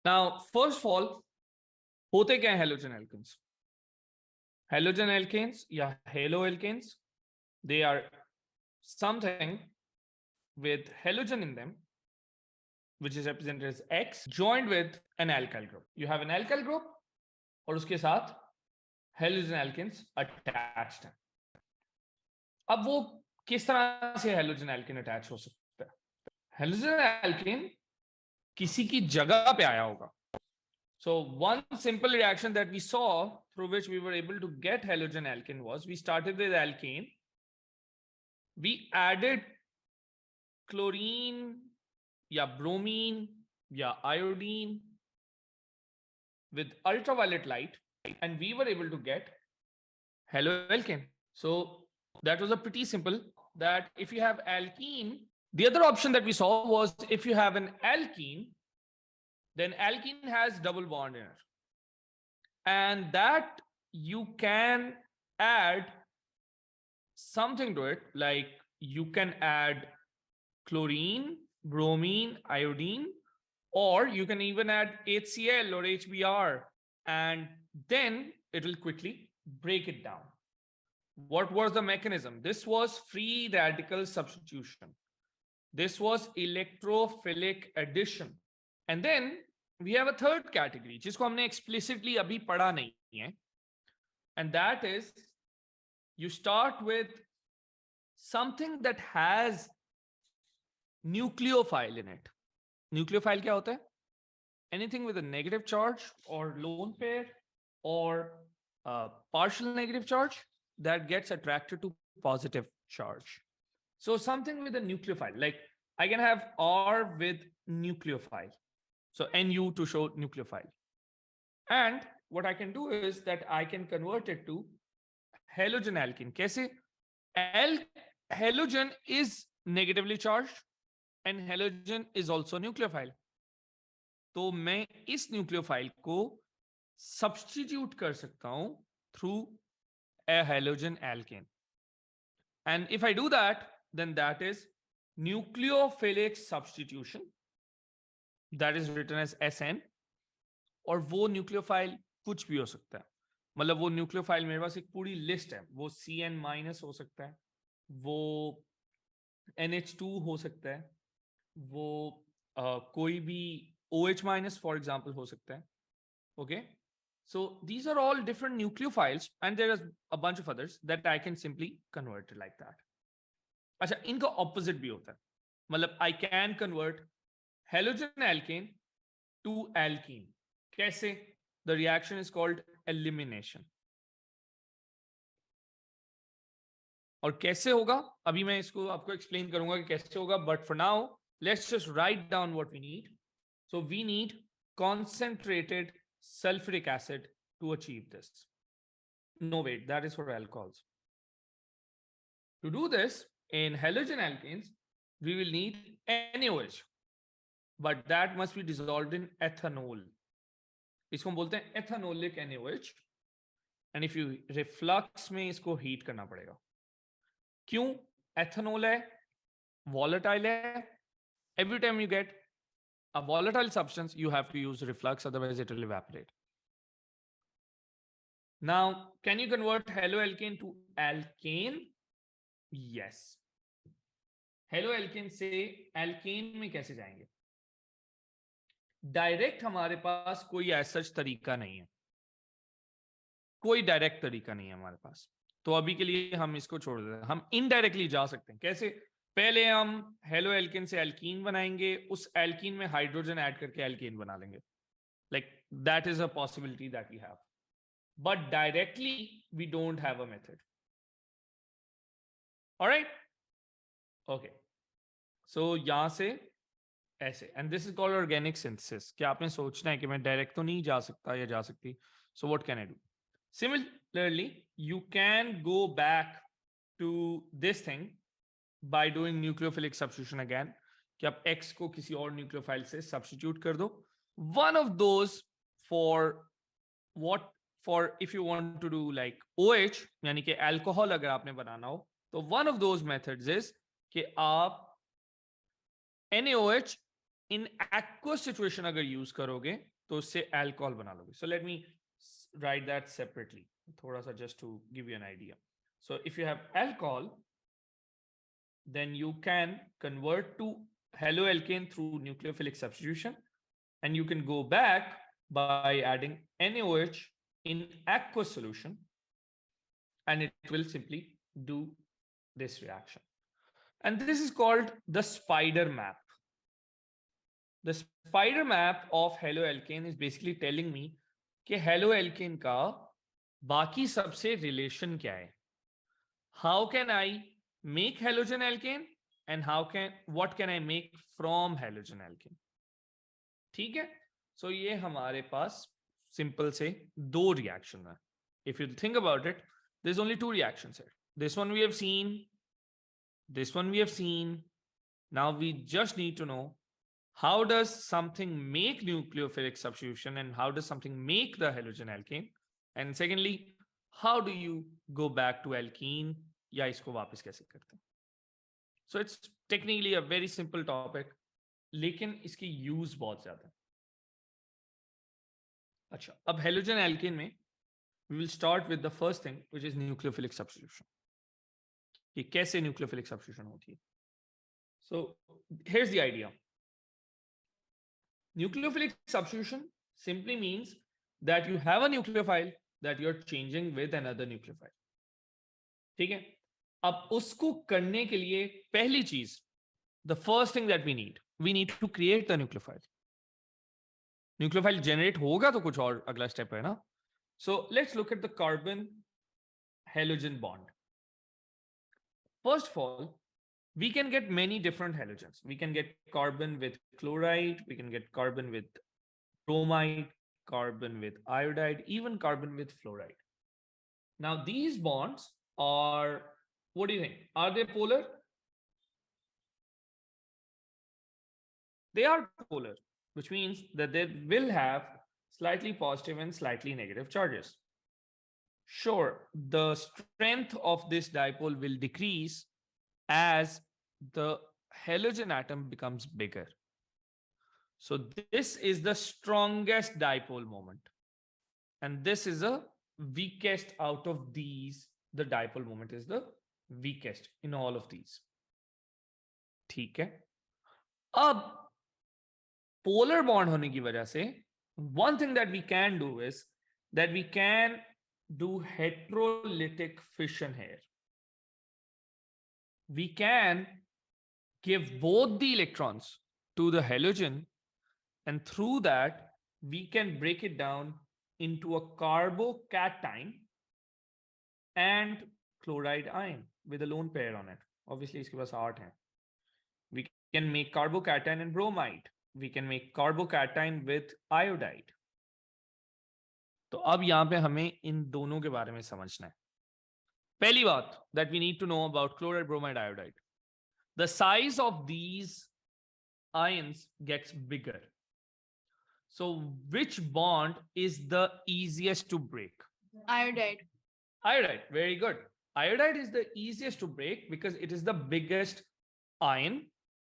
Now, first of all, होते क्या हैं halogen alkanes? Halogen alkanes या haloalkanes, they are something with halogen in them, which is represented as X, joined with an alkyl group. You have an alkyl group, और उसके साथ halogen alkanes attached हैं. अब वो किस तरह से halogen alkane attach हो सकता है? Halogen alkane किसी की जगह पे आया होगा. So one simple reaction that we saw through which we were able to get halogen alkane was we started with alkane, we added chlorine, या bromine, या iodine with ultraviolet light, and we were able to get haloalkane. So that was a pretty simple, that if you have alkene, the other option that we saw was if you have an alkene, then alkene has double bond in it, and that you can add something to it, like you can add chlorine, bromine, iodine, or you can even add HCl or HBr, and then it will quickly break it down. What was the mechanism? This was free radical substitution. This was electrophilic addition. And then we have a third category, जिसको हमने explicitly अभी पढ़ा नहीं है, and that is you start with something that has nucleophile in it. Nucleophile क्या होता है? Anything with a negative charge or lone pair or partial negative charge that gets attracted to positive charge. So something with a nucleophile, like I can have R with nucleophile. So Nu to show nucleophile. And what I can do is that I can convert it to halogen alkene. कैसे? Halogen is negatively charged and halogen is also nucleophile. तो मैं इस nucleophile को substitute कर सकता हूं through a halogen alkane. And if I do that, then that is nucleophilic substitution. That is written as SN. और वो nucleophile कुछ भी हो सकता है. मतलब वो nucleophile मेरे पास एक पूरी list है. वो CN- हो सकता है, वो NH2 हो सकता है, वो कोई भी OH- for example हो सकता है. Okay, so these are all different nucleophiles, and there is a bunch of others that I can simply convert it like that. अच्छा, इनका opposite भी होता है. मतलब I can convert halogen alkane to alkene. कैसे? The reaction is called elimination. और कैसे होगा अभी मैं इसको आपको explain करूंगा कि कैसे होगा, but for now let's just write down what we need. So we need concentrated sulfuric acid to achieve this. No, wait, that is for alcohols. To do this, in halogen alkanes, we will need NaOH, but that must be dissolved in ethanol. इसको हम बोलते हैं ethanolic NaOH, and if you reflux में इसको heat करना पड़ेगा. क्यों? Ethanol है, volatile है. Every time you get a volatile substance, you have to use reflux, otherwise it will evaporate. Now, can you convert haloalkane to alkane? Yes. Haloalkane से alkane में कैसे जाएंगे? डायरेक्ट हमारे पास कोई ऐसा तरीका नहीं है, कोई डायरेक्ट तरीका नहीं है हमारे पास, तो अभी के लिए हम इसको छोड़ देते हैं. हम इनडायरेक्टली जा सकते हैं. कैसे? पहले हम हेलोएल्केन से एल्कीन बनाएंगे, उस एल्कीन में हाइड्रोजन ऐड करके एल्केन बना लेंगे. Like that is a possibility that we have, but directly we don't have a method. Alright, okay. So यहां से ऐसे, and this is called organic synthesis. क्या आपने सोचना है कि मैं डायरेक्ट तो नहीं जा सकता या जा सकती? So what can I do? Similarly, you can go back to this thing by doing nucleophilic substitution again. कि आप X को किसी और nucleophile से substitute कर दो. One of those for if you want to do like OH, यानी कि alcohol अगर आपने बनाना हो, तो one of those methods is कि आप NaOH in aqueous situation अगर use करोगे, तो उससे अल्कोहल बना लोगे. So let me write that separately. थोड़ा सा just to give you an idea. So if you have alcohol, then you can convert to haloalkane through nucleophilic substitution, and you can go back by adding NaOH in aqueous solution, and it will simply do this reaction. And this is called the spider map. The spider map of haloalkane is basically telling me कि haloalkane का बाकी सबसे relation क्या है. How can I make halogen alkane and what can I make from halogen alkane? ठीक है. So ये हमारे पास simple से दो reaction है. If you think about it, there's only two reactions here. This one we have seen. This one we have seen. Now we just need to know how does something make nucleophilic substitution and how does something make the halogen alkane? And secondly, how do you go back to alkene या इसको वापस कैसे करते हैं? So it's technically a very simple topic, लेकिन इसकी use बहुत ज़्यादा है. अच्छा, अब halogen alkane में we will start with the first thing, which is nucleophilic substitution. कि कैसे nucleophilic substitution होती है? So here's the idea. Nucleophilic substitution simply means that you have a nucleophile that you're changing with another nucleophile. ठीक है? अब उसको करने के लिए पहली चीज, the first thing that we need to create the nucleophile. Nucleophile generate होगा तो कुछ और अगला step है ना? So let's look at the carbon halogen bond. First of all, we can get many different halogens. We can get carbon with chloride, we can get carbon with bromide, carbon with iodide, even carbon with fluoride. Now these bonds are, what do you think? Are they polar? They are polar, which means that they will have slightly positive and slightly negative charges. Sure, the strength of this dipole will decrease as the halogen atom becomes bigger. So this is the strongest dipole moment. And this is the weakest out of these. The dipole moment is the weakest in all of these. ठीक है. अब polar bond होने की वजह से one thing that we can do is that we can do heterolytic fission here. We can give both the electrons to the halogen, and through that we can break it down into a carbocation and chloride ion with a lone pair on it. Obviously इसके पास 8 हैं. We can make carbocation and bromide. We can make carbocation with iodide. तो अब यहाँ पे हमें इन दोनों के बारे में समझना है. पहली बात that we need to know about chloride, bromide, iodide. The size of these ions gets bigger. So which bond is the easiest to break? Iodide. Iodide, very good. Iodide is the easiest to break because it is the biggest ion,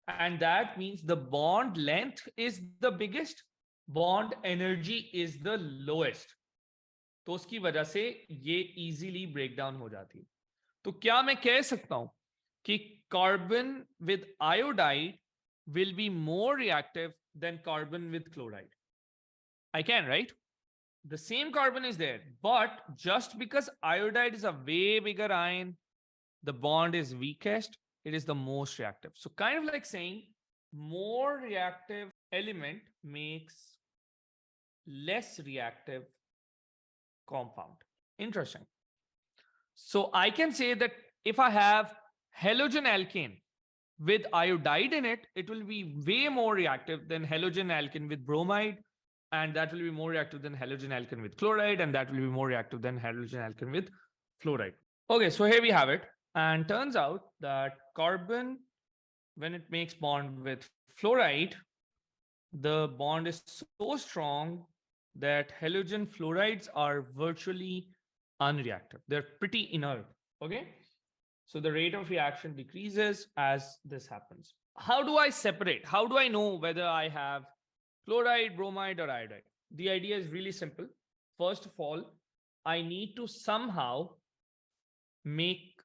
and that means the bond length is the biggest, bond energy is the lowest. तो उसकी वजह से ये easily break down हो जाती है. तो क्या मैं कह सकता हूं कि carbon with iodide will be more reactive than carbon with chloride? I can, right? The same carbon is there, but just because iodide is a way bigger ion, the bond is weakest, it is the most reactive. So kind of like saying more reactive element makes less reactive compound. Interesting. So I can say that if I have halogen alkane with iodide in it, it will be way more reactive than halogen alkane with bromide, and that will be more reactive than halogen alkane with chloride, and that will be more reactive than halogen alkane with fluoride. Okay, so here we have it. And turns out that carbon, when it makes bond with fluoride, the bond is so strong that halogen fluorides are virtually unreactive. They're pretty inert, okay? So the rate of reaction decreases as this happens. How do I separate? How do I know whether I have chloride, bromide, or iodide? The idea is really simple. First of all, I need to somehow make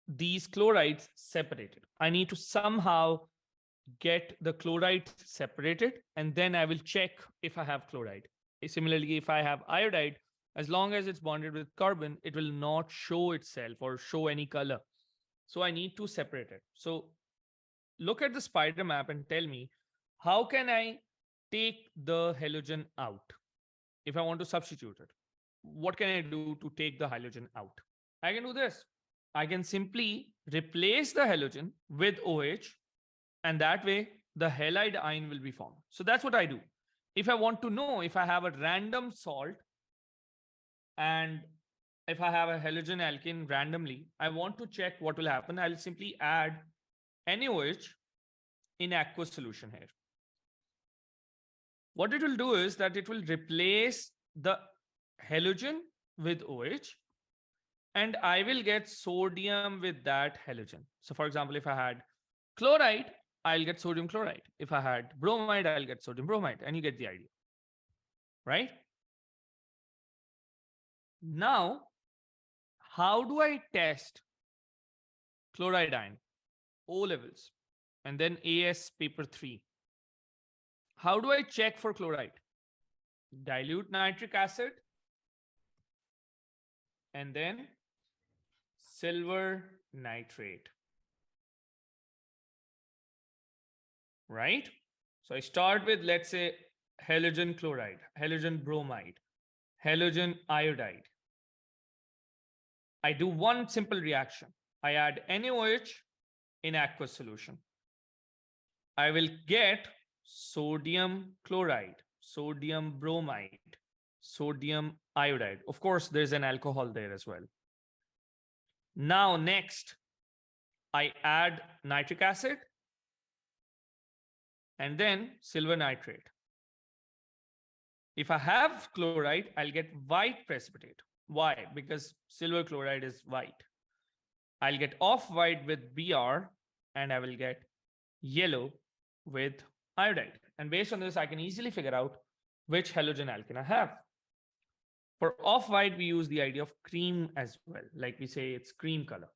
these chlorides separated. I need to somehow get the chlorides separated, and then I will check if I have chloride. Similarly, if I have iodide, as long as it's bonded with carbon, it will not show itself or show any color. So I need to separate it. So look at the spider map and tell me, how can I take the halogen out if I want to substitute it? What can I do to take the halogen out? I can do this. I can simply replace the halogen with OH, and that way the halide ion will be formed. So that's what I do. If I want to know if I have a random salt and if I have a halogen alkane randomly, I want to check what will happen. I'll simply add NaOH in aqueous solution here. What it will do is that it will replace the halogen with OH, and I will get sodium with that halogen. So for example, if I had chloride, I'll get sodium chloride. If I had bromide, I'll get sodium bromide, and you get the idea, right? Now, how do I test chloride ion? O levels, and then AS paper 3. How do I check for chloride? Dilute nitric acid, and then silver nitrate. Right? So I start with, let's say, halogen chloride, halogen bromide, halogen iodide. I do one simple reaction. I add NaOH in aqueous solution. I will get sodium chloride, sodium bromide, sodium iodide. Of course, there's an alcohol there as well. Now, next, I add nitric acid and then silver nitrate. If I have chloride, I'll get white precipitate. Why? Because silver chloride is white. I'll get off-white with Br, and I will get yellow with iodide. And based on this, I can easily figure out which halogen alkane I have. For off-white, we use the idea of cream as well. Like we say, it's cream color.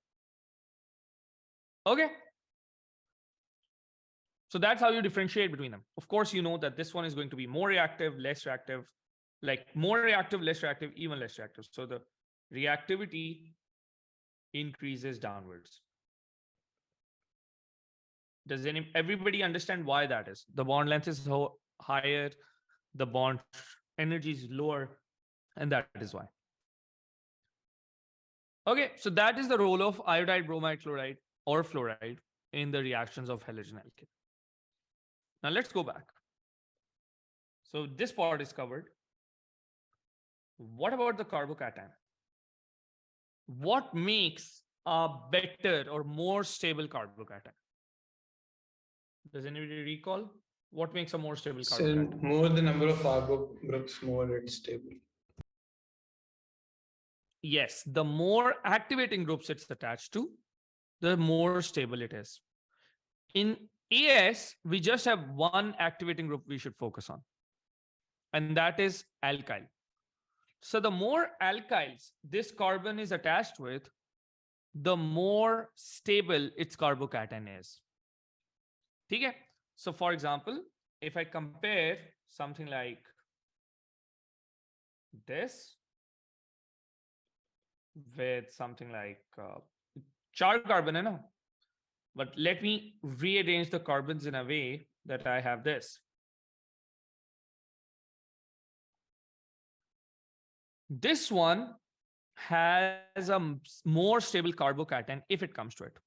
Okay. So that's how you differentiate between them. Of course, you know that this one is going to be more reactive, less reactive, like more reactive, less reactive, even less reactive. So the reactivity increases downwards. Does everybody understand why that is? The bond length is higher, the bond energy is lower, and that is why. Okay, so that is the role of iodide, bromide, chloride, or fluoride in the reactions of halogen alkane. Now let's go back. So this part is covered. What about the carbocation? What makes a better or more stable carbocation? Does anybody recall? What makes a more stable carbocation? So more the number of carbo groups, more it's stable. Yes, the more activating groups it's attached to, the more stable it is. In AS, we just have one activating group we should focus on, and that is alkyl. So the more alkyls this carbon is attached with, the more stable its carbocation is. Okay? So for example, if I compare something like this with something like char carbon, no? But let me rearrange the carbons in a way that I have this. This one has a more stable carbocation if it comes to it.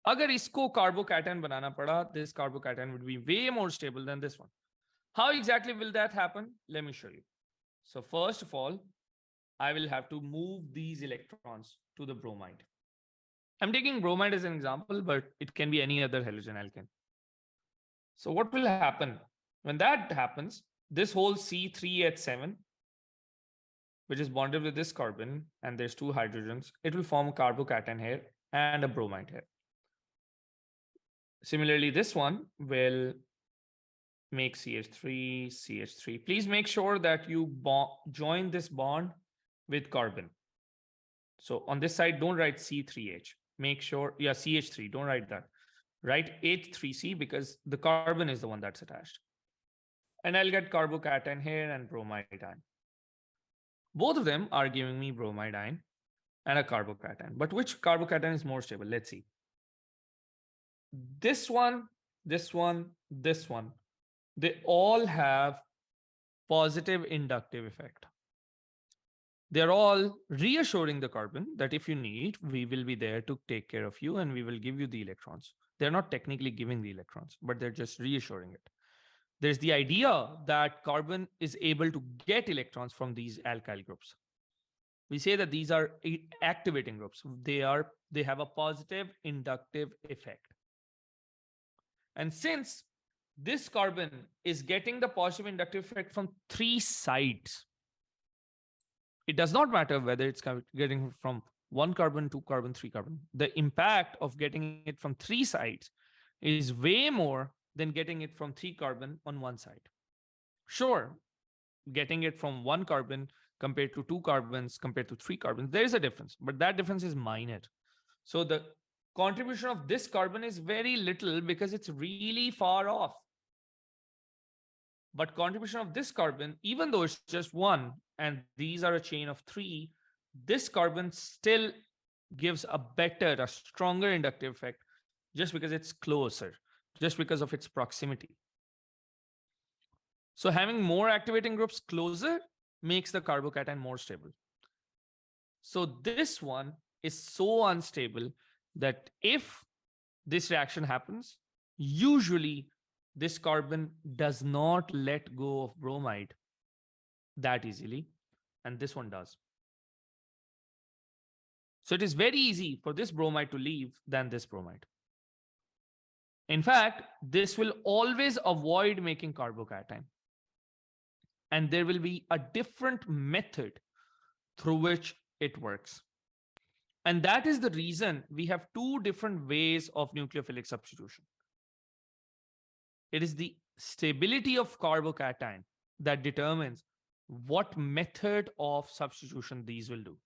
Agar isko carbocation banana pada, this carbocation would be way more stable than this one. How exactly will that happen? Let me show you. So first of all, I will have to move these electrons to the bromide. I'm taking bromide as an example, but it can be any other halogen alkane. So what will happen? When that happens, this whole C3H7, which is bonded with this carbon, and there's two hydrogens, it will form a carbocation here and a bromide here. Similarly, this one will make CH3, CH3. Please make sure that you join this bond with carbon. So on this side, don't write C3H. Make sure, yeah, CH3, don't write that. Write H3C because the carbon is the one that's attached. And I'll get carbocation here and bromide ion. Both of them are giving me bromide ion and a carbocation. But which carbocation is more stable? Let's see. This one, this one, this one. They all have positive inductive effect. They're all reassuring the carbon that if you need, we will be there to take care of you and we will give you the electrons. They're not technically giving the electrons, but they're just reassuring it. There's the idea that carbon is able to get electrons from these alkyl groups. We say that these are activating groups. They have a positive inductive effect. And since this carbon is getting the positive inductive effect from three sides, it does not matter whether it's getting from one carbon, two carbon, three carbon. The impact of getting it from three sides is way more than getting it from three carbon on one side. Sure, getting it from one carbon compared to two carbons compared to three carbons, there is a difference, but that difference is minor. So the contribution of this carbon is very little because it's really far off. But contribution of this carbon, even though it's just one, and these are a chain of three, this carbon still gives a better, a stronger inductive effect just because it's closer, just because of its proximity. So having more activating groups closer makes the carbocation more stable. So this one is so unstable that if this reaction happens, usually this carbon does not let go of bromide that easily, and this one does. So it is very easy for this bromide to leave than this bromide. In fact, this will always avoid making carbocation. And there will be a different method through which it works. And that is the reason we have two different ways of nucleophilic substitution. It is the stability of carbocation that determines what method of substitution these will do.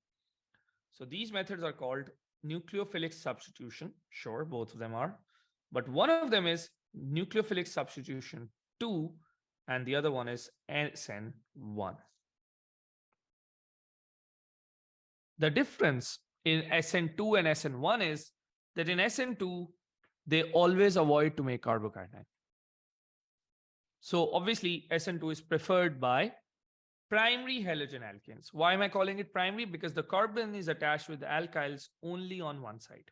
So these methods are called nucleophilic substitution. Sure, both of them are. But one of them is nucleophilic substitution 2, and the other one is SN1. The difference in SN2 and SN1 is that in SN2, they always avoid to make carbocation. So obviously, SN2 is preferred by primary halogen alkanes. Why am I calling it primary? Because the carbon is attached with the alkyls only on one side.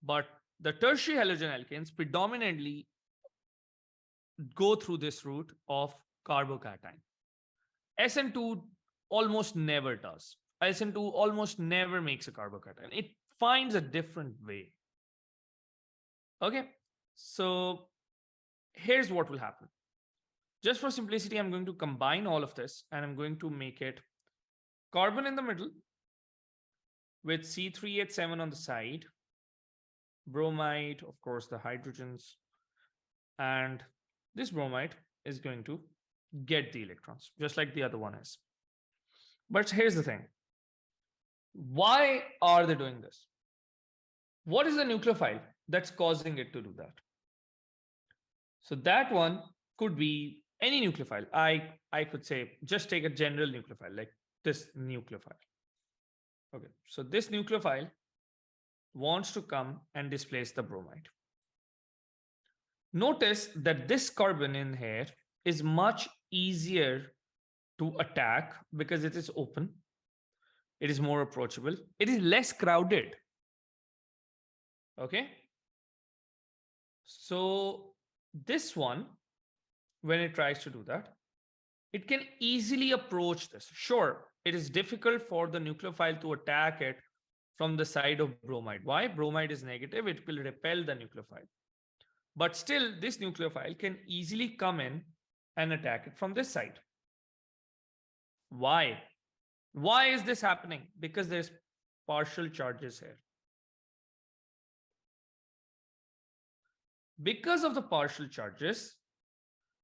But the tertiary halogen alkanes predominantly go through this route of carbocation. SN2 almost never does. SN2 almost never makes a carbocation. It finds a different way. Okay, so here's what will happen. Just for simplicity, I'm going to combine all of this and I'm going to make it carbon in the middle with C3H7 on the side, bromide, of course, the hydrogens, and this bromide is going to get the electrons, just like the other one is. But here's the thing. Why are they doing this? What is the nucleophile that's causing it to do that? So that one could be any nucleophile. I could say, just take a general nucleophile, like this nucleophile. Okay, so this nucleophile wants to come and displace the bromide. Notice that this carbon in here is much easier to attack because it is open. It is more approachable. It is less crowded. Okay. So this one, when it tries to do that, it can easily approach this. Sure, it is difficult for the nucleophile to attack it from the side of bromide. Why? Bromide is negative. It will repel the nucleophile. But still, this nucleophile can easily come in and attack it from this side. Why? Why is this happening? Because there's partial charges here. Because of the partial charges,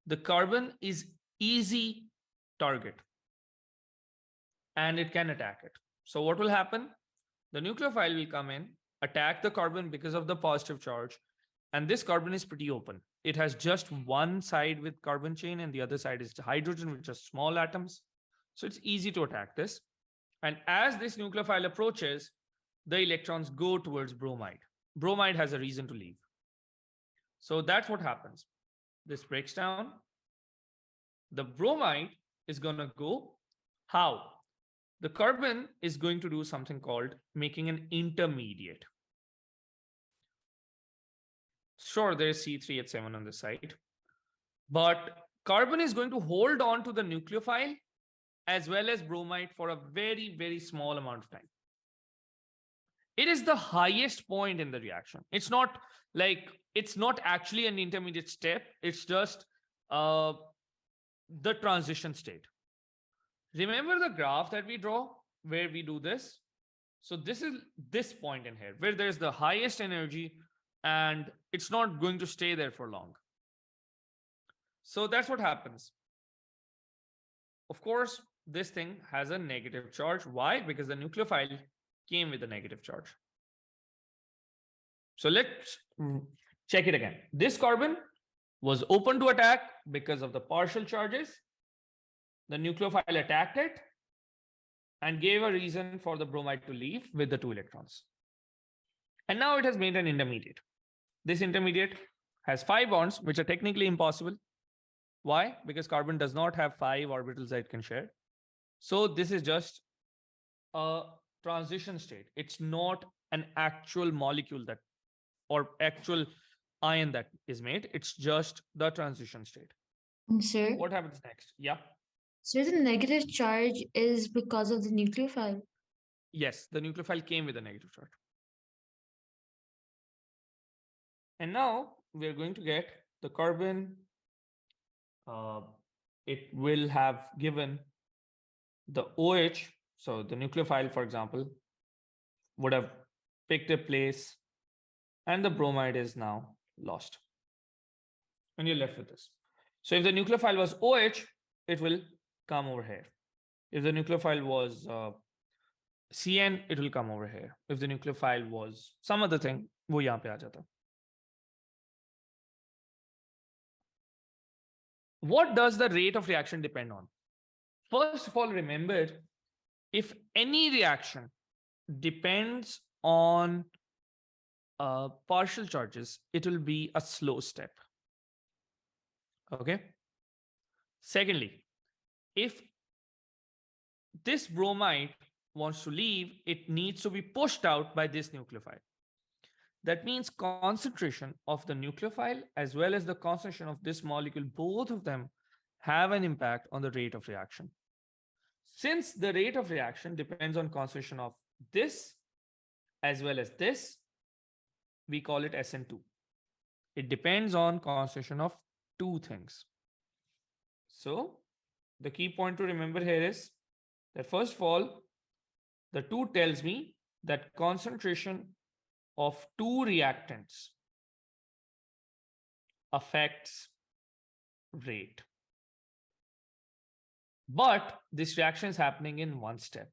the carbon is easy target and it can attack it. So what will happen? The nucleophile will come in, attack the carbon because of the positive charge, and this carbon is pretty open. It has just one side with carbon chain and the other side is hydrogen, which are small atoms. So it's easy to attack this. And as this nucleophile approaches, the electrons go towards bromide. Bromide has a reason to leave. So that's what happens. This breaks down. The bromide is going to go. How? The carbon is going to do something called making an intermediate. Sure, there is C3H7 on the side, but carbon is going to hold on to the nucleophile as well as bromide for a very, very small amount of time. It is the highest point in the reaction. It's not actually an intermediate step. It's just the transition state. Remember the graph that we draw where we do this? So this is this point in here where there's the highest energy and it's not going to stay there for long. So that's what happens. Of course, this thing has a negative charge. Why? Because the nucleophile came with a negative charge. So let's check it again. This carbon was open to attack because of the partial charges. The nucleophile attacked it and gave a reason for the bromide to leave with the 2 electrons. And now it has made an intermediate. This intermediate has 5 bonds, which are technically impossible. Why? Because carbon does not have 5 orbitals that it can share. So this is just a transition state. It's not an actual molecule that or actual ion that is made. It's just the transition state. Sir? What happens next? Yeah. So the negative charge is because of the nucleophile? Yes, the nucleophile came with a negative charge. And now we're going to get the carbon. It will have given the OH. So the nucleophile, for example, would have picked a place and the bromide is now lost. And you're left with this. So if the nucleophile was OH, it will come over here. If the nucleophile was CN, it will come over here. If the nucleophile was some other thing, wo yahan pe aa jata. What does the rate of reaction depend on? First of all, remember, if any reaction depends on partial charges, it will be a slow step. Okay. Secondly, if this bromide wants to leave, it needs to be pushed out by this nucleophile. That means concentration of the nucleophile as well as the concentration of this molecule, both of them have an impact on the rate of reaction. Since the rate of reaction depends on concentration of this as well as this, we call it SN2. It depends on concentration of 2 things. So the key point to remember here is that first of all, the 2 tells me that concentration of 2 reactants affects rate. But this reaction is happening in one step.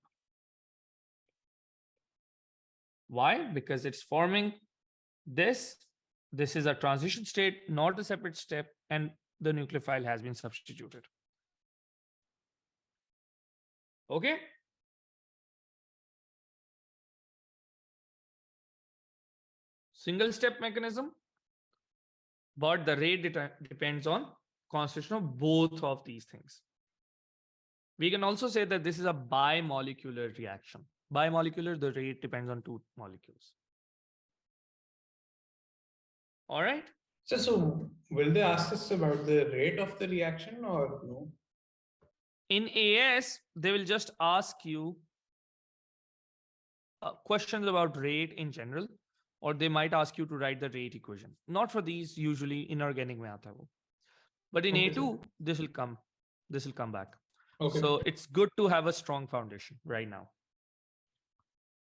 Why? Because it's forming this. This is a transition state, not a separate step, and the nucleophile has been substituted. Okay? Single step mechanism, but the rate depends on concentration of both of these things. We can also say that this is a bimolecular reaction. Bimolecular, the rate depends on 2 molecules. All right. So will they ask us about the rate of the reaction or no? In AS, they will just ask you questions about rate in general, or they might ask you to write the rate equation. Not for these, usually inorganic mein aata hai wo. But in Okay, A2, this will come back. Okay. So it's good to have a strong foundation right now.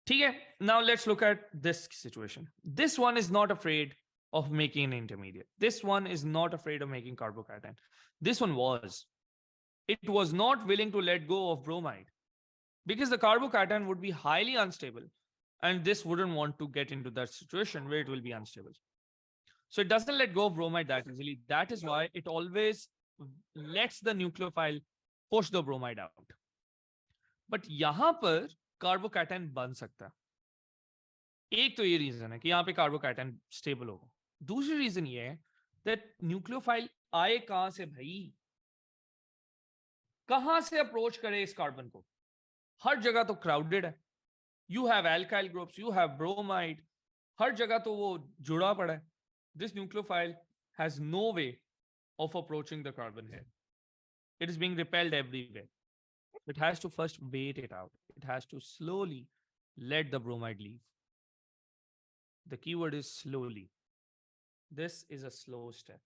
Okay, now let's look at this situation. This one is not afraid of making an intermediate. This one is not afraid of making carbocation. This one was. It was not willing to let go of bromide because the carbocation would be highly unstable, and this wouldn't want to get into that situation where it will be unstable. So it doesn't let go of bromide that easily. That is why it always lets the nucleophile push the bromide out. But यहाँ पर carbocation बन सकता है. एक तो ये reason है कि यहाँ पे कार्बोकैटायन स्टेबल होगा. दूसरी रीजन ये है that न्यूक्लियोफाइल आए कहां से भाई, कहां से अप्रोच करे इस कार्बन को? हर जगह तो क्राउडेड है. You have alkyl groups, you have bromide, हर जगह तो वो जुड़ा पड़ा है. This nucleophile has no way of approaching the carbon here. It is being repelled everywhere. It has to first wait it out. It has to slowly let the bromide leave. The keyword is slowly. This is a slow step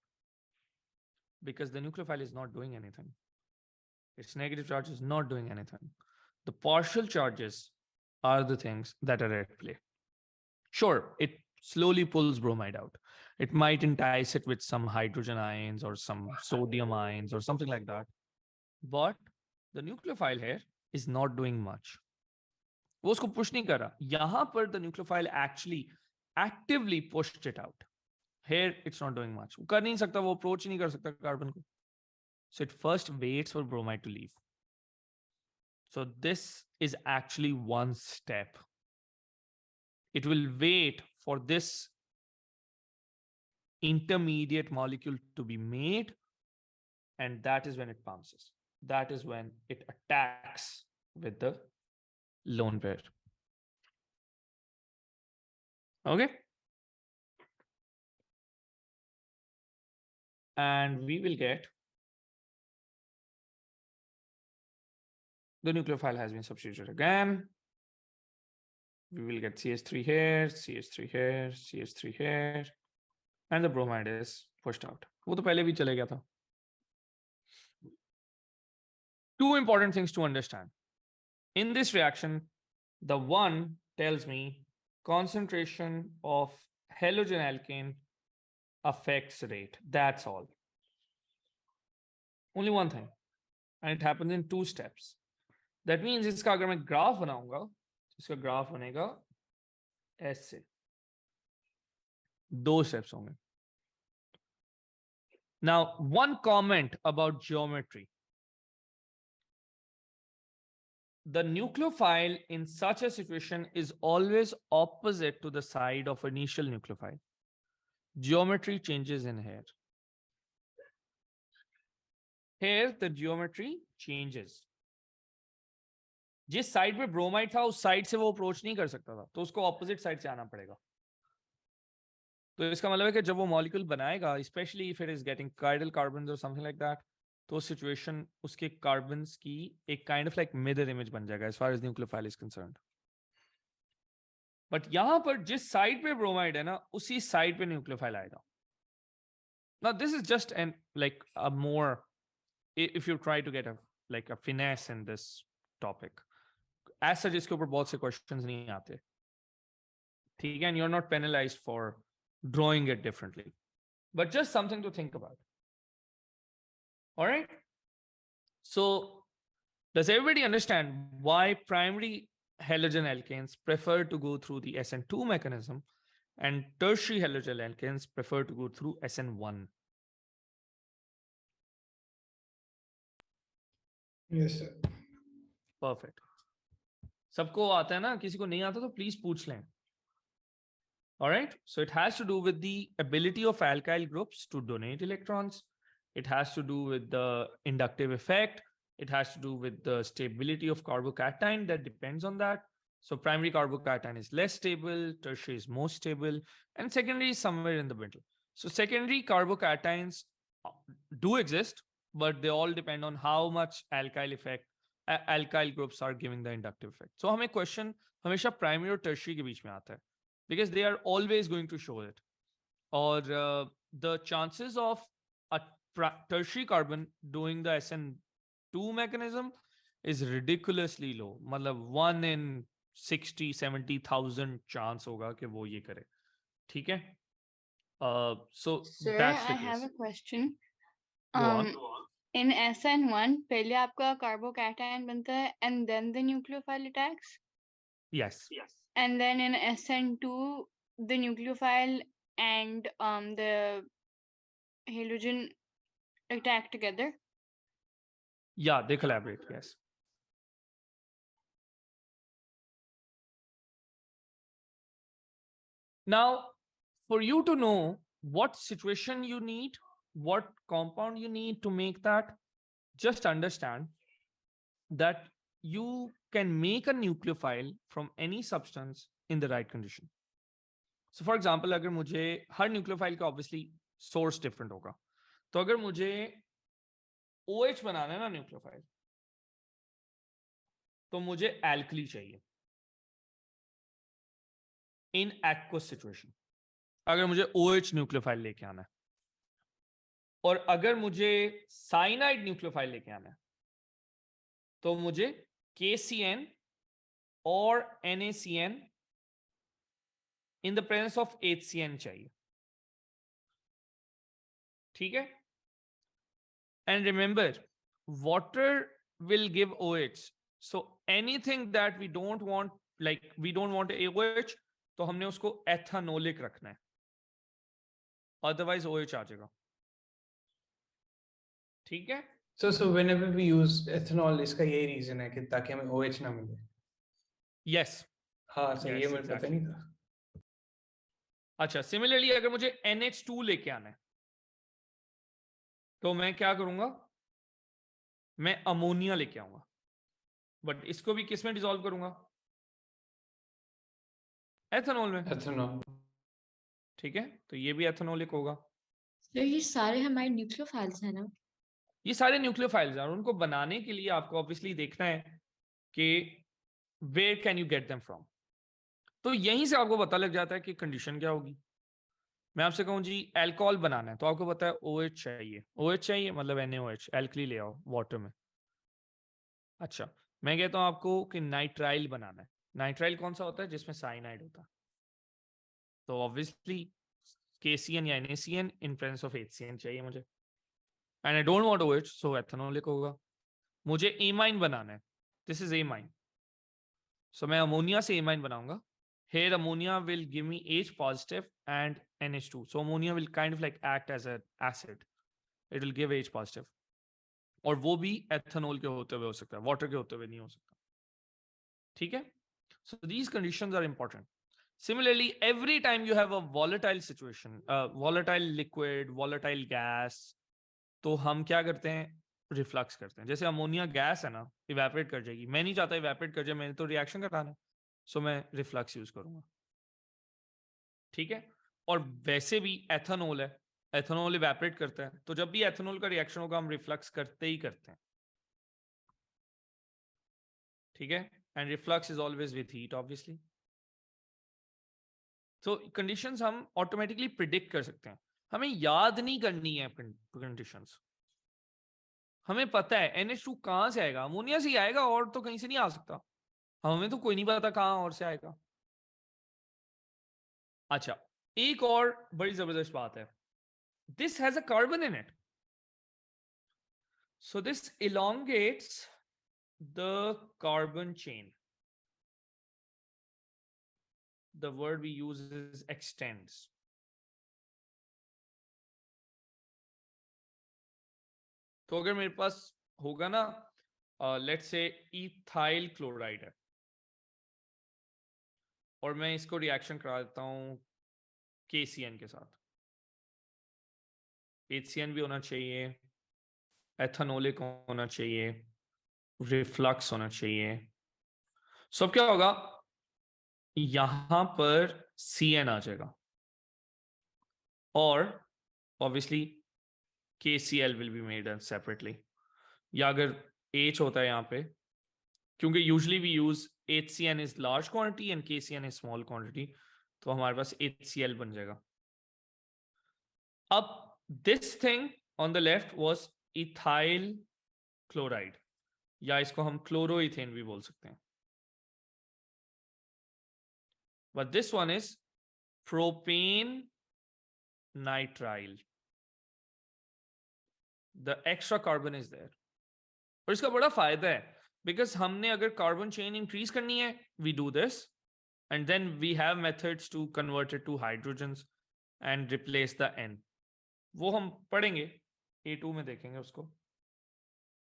because the nucleophile is not doing anything. Its negative charge is not doing anything. The partial charges are the things that are at play. Sure, it slowly pulls bromide out. It might entice it with some hydrogen ions or some sodium ions or something like that. But the nucleophile here is not doing much. वो उसको push नहीं कर रहा. यहाँ पर the nucleophile actually actively pushed it out. Here it's not doing much. वो कर नहीं सकता, वो approach नहीं कर सकता कार्बन को. So it first waits for bromide to leave. So this is actually one step. It will wait for this intermediate molecule to be made, and that is when it pounces. That is when it attacks with the lone pair. Okay? And we will get the nucleophile has been substituted again. We will get CH3 here, CH3 here, CH3 here, and the bromide is pushed out. वो तो पहले भी चले गया था. Two important things to understand. In this reaction, the one tells me concentration of halogen alkane affects rate. That's all. Only one thing. And it happens in two steps. That means इसका अगर मैं graph बनाऊंगा, इसका graph बनेगा ऐसे. दो steps होंगे. Now, one comment about geometry. The nucleophile in such a situation is always opposite to the side of initial nucleophile. Geometry changes in here. Here, the geometry changes. जिस side पे bromide था उस side से वो approach नहीं कर सकता था, तो उसको ऑपोजिट साइड से आना पड़ेगा. तो इसका मतलब है कि जब वो मॉलिक्यूल बनाएगा, specially if it is getting काइडल कार्बन्स और समथिंग लाइक दैट, तो सिचुएशन उसके कार्बन्स की एक kind of like mirror image बन जाएगा as far as nucleophile is concerned. But यहां पर जिस साइड पे ब्रोमाइड है ना, उसी साइड पे न्यूक्लियोफाइल आएगा. Now this is just an like a more, if you try to get a like a finesse in this topic, as such इसके ऊपर बहुत से क्वेश्चंस नहीं आते, ठीक है, and you are not penalised for drawing it differently, but just something to think about. All right, so does everybody understand why primary halogen alkanes prefer to go through the SN2 mechanism and tertiary halogen alkanes prefer to go through SN1? Yes, sir. Perfect. सबको आता है ना, किसी को नहीं आता तो please पूछ लें. All right, so it has to do with the ability of alkyl groups to donate electrons. It has to do with the inductive effect. It has to do with the stability of carbocation that depends on that. So primary carbocation is less stable, tertiary is more stable, and secondary is somewhere in the middle. So secondary carbocations do exist, but they all depend on how much alkyl effect, alkyl groups are giving the inductive effect. So हमें question हमेशा primary और tertiary के बीच में आता है, because they are always going to show it. Or the chances of a tertiary carbon doing the SN2 mechanism is ridiculously low. मतलब 1 in 60-70,000 chance होगा कि वो ये करे. ठीक है? So Sir, that's the I have case. a question. Go on. In SN1, पहले आपका carbocation बनता है and then the nucleophile attacks. Yes. And then in SN2, the nucleophile and the halogen attack together. Yeah, they collaborate. Yes. Now, for you to know what situation you need, what compound you need to make that, just understand that you can make a nucleophile from any substance in the right condition. So for example, अगर मुझे हर nucleophile का obviously source different होगा, तो अगर मुझे OH बनाना है ना nucleophile, तो मुझे alkali चाहिए in aqueous situation. अगर मुझे OH nucleophile लेके आना है, और अगर मुझे साइनाइड न्यूक्लियोफाइल लेके आना है, तो मुझे KCN और NaCN in the presence of HCN चाहिए. ठीक है? And remember, water will give OH. So anything that we don't want, like we don't want OH, तो हमने उसको एथेनोलिक रखना है, अदरवाइज OH आ जाएगा. ठीक है? So whenever we use ethanol, इसका यही reason है कि ताकि हमें OH ना मिले. यस. हाँ सही, ये Yes, मुझे पता exactly. नहीं था. अच्छा, सिमिलरली अगर मुझे NH2 लेके आना है, तो मैं क्या करूंगा? मैं अमोनिया लेके आऊंगा, बट इसको भी किस में डिसॉल्व करूंगा? एथेनॉल में. Ethanol. ठीक है, तो ये भी एथेनोलिक होगा. तो ये सारे हमारे न्यूक्लियोफाइल्स हैं ना? ये सारे न्यूक्लियोफाइल्स हैं, और उनको बनाने के लिए आपको ऑब्वियसली देखना है कि where can you get them from. तो यहीं से आपको पता लग जाता है कि कंडीशन क्या होगी. मैं आपसे कहूं जी अल्कोहल बनाना है, तो आपको पता है OH चाहिए. OH चाहिए मतलब NaOH, एल्कली ले आओ वाटर में. अच्छा, मैं कहता हूं आपको कि नाइट्राइल बनाना है. नाइट्राइल कौन सा होता है? जिसमें साइनाइड होता है. तो ऑब्वियसली KCN या NaCN in presence of HCN चाहिए मुझे, and I don't want OH, सो एथेनोलिक होगा. मुझे एमाइन बनाना है, दिस इज एमाइन, सो मैं अमोनिया से एमाइन बनाऊंगा. Here ammonia will give me H positive and NH2. So ammonia will kind of like act as an acid. It will give H positive. और वो भी ethanol के होते हुए हो सकता है, वाटर के होते हुए नहीं हो सकता. ठीक है? So these conditions are important. Similarly, every time you have a volatile situation, volatile liquid, volatile gas, तो हम क्या करते हैं? रिफ्लक्स करते हैं. जैसे अमोनिया गैस है ना, इवेपोरेट कर जाएगी. मैं नहीं चाहता इवेपोरेट कर जाए, मैंने तो रिएक्शन कराना है, सो मैं रिफ्लक्स यूज करूंगा. ठीक है? और वैसे भी एथेनॉल है, एथेनॉल इवेपोरेट करता है, तो जब भी एथेनॉल का रिएक्शन होगा हम रिफ्लक्स करते ही करते हैं. ठीक है? And reflux is always with heat obviously. तो कंडीशंस हम ऑटोमेटिकली प्रिडिक्ट कर सकते हैं, हमें याद नहीं करनी है कंडीशंस. हमें पता है NH2 कहां से आएगा, अमोनिया से ही आएगा, और तो कहीं से नहीं आ सकता. हमें तो कोई नहीं पता कहां और से आएगा. अच्छा, एक और बड़ी जबरदस्त बात है, this has a carbon in it, so this elongates the carbon chain. The word we use is extends. तो अगर मेरे पास होगा ना, लेट्स से इथाइल क्लोराइड है, और मैं इसको रिएक्शन करा देता हूं KCN के साथ. HCN भी होना चाहिए, एथेनोलिक होना चाहिए, रिफ्लक्स होना चाहिए. सब क्या होगा? यहां पर CN आ जाएगा, और obviously KCl will be made separately. या अगर H होता है यहाँ पे, क्योंकि usually we use HCN is large quantity and KCN is small quantity, तो हमारे पास HCl बन जाएगा. अब this thing on the left was ethyl chloride, या इसको हम क्लोरोइथेन भी बोल सकते हैं. But this one is propane nitrile. The extra carbon is there. और इसका बड़ा फायदा है because हमने अगर carbon chain increase करनी है, we do this, and then we have methods to convert it to hydrogens and replace the N. वो हम पढ़ेंगे, A2 में देखेंगे उसको.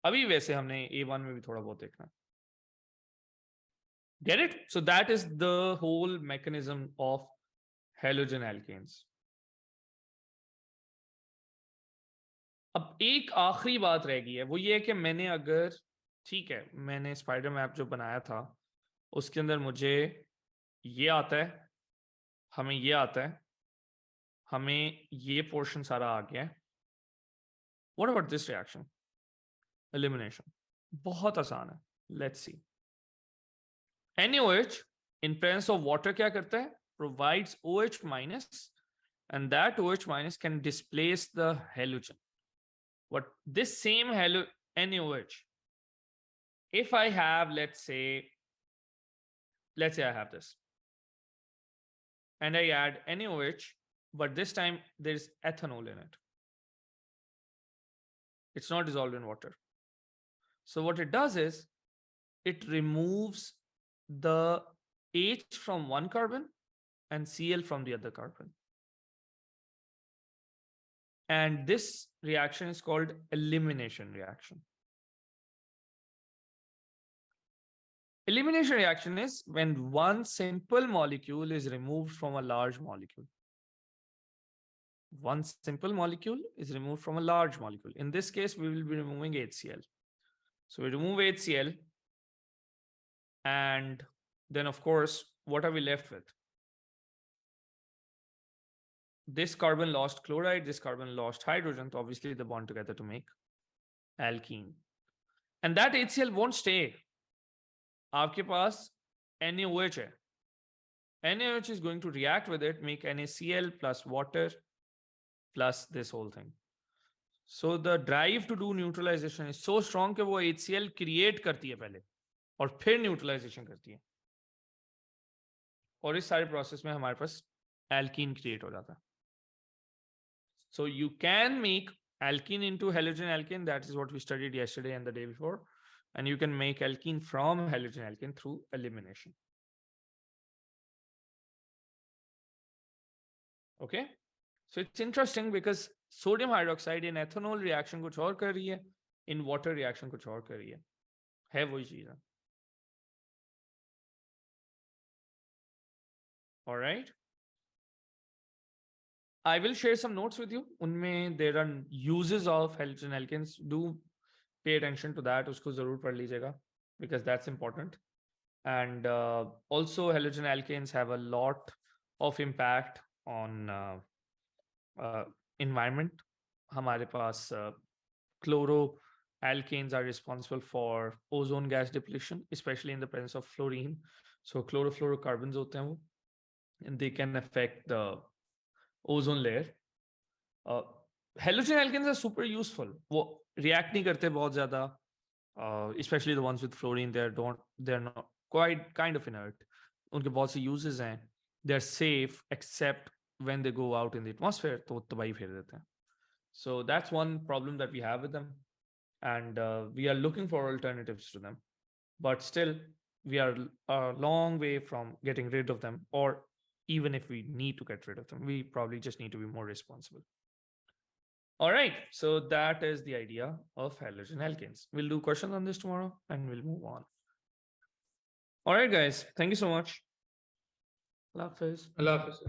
अभी वैसे हमने A1 में भी थोड़ा बहुत देखना. Get it? So that is the whole mechanism of halogen alkanes. अब एक आखिरी बात रह गई है, वो ये है कि मैंने अगर, ठीक है, मैंने स्पाइडर मैप जो बनाया था उसके अंदर मुझे ये आता है, हमें ये आता है, हमें ये पोर्शन सारा आ गया है. What about this reaction? Elimination. बहुत आसान है. Let's see. NaOH in presence of water क्या करता है? Provides OH minus, and that OH minus can displace the halogen. What this same NaOH, if I have, let's say I have this, and I add NaOH, but this time there's ethanol in it. It's not dissolved in water. So what it does is it removes the H from one carbon and Cl from the other carbon. And this reaction is called elimination reaction. Elimination reaction is when one simple molecule is removed from a large molecule. One simple molecule is removed from a large molecule. In this case, we will be removing HCl. So we remove HCl, and then of course, what are we left with? This carbon lost chloride, this carbon lost hydrogen, so obviously they bond together to make alkene. And that HCl won't stay. आपके पास NaOH है. NaOH is going to react with it, make NaCl plus water plus this whole thing. So the drive to do neutralization is so strong कि वो HCl create करती है पहले और फिर neutralization करती है. और इस सारे process में हमारे पास alkene create हो जाता है. So you can make alkene into halogen alkane. That is what we studied yesterday and the day before. And you can make alkene from halogen alkane through elimination. Okay. So it's interesting because sodium hydroxide in ethanol reaction कुछ और कर रही है, in water reaction कुछ और कर रही है वही चीज है. All right. I will share some notes with you. उनमें there are uses of halogen alkanes. Do pay attention to that. उसको जरूर पढ़ लीजिएगा because that's important. And also halogen alkanes have a lot of impact on environment. हमारे पास chloroalkanes are responsible for ozone gas depletion, especially in the presence of fluorine. So chlorofluorocarbons होते हैं वो, and they can affect the ozone layer. Halogen alkanes are super useful. वो react नहीं करते बहुत ज़्यादा, especially the ones with fluorine. They're not quite kind of inert. उनके बहुत से uses हैं. They're safe except when they go out in the atmosphere, तो तबाही फेर देते हैं. So that's one problem that we have with them, and we are looking for alternatives to them. But still, we are a long way from getting rid of them, or even if we need to get rid of them, we probably just need to be more responsible. All right, so that is the idea of halogen alkanes. We'll do questions on this tomorrow and we'll move on. All right, guys, thank you so much. Allah Hafiz. Allah Hafiz.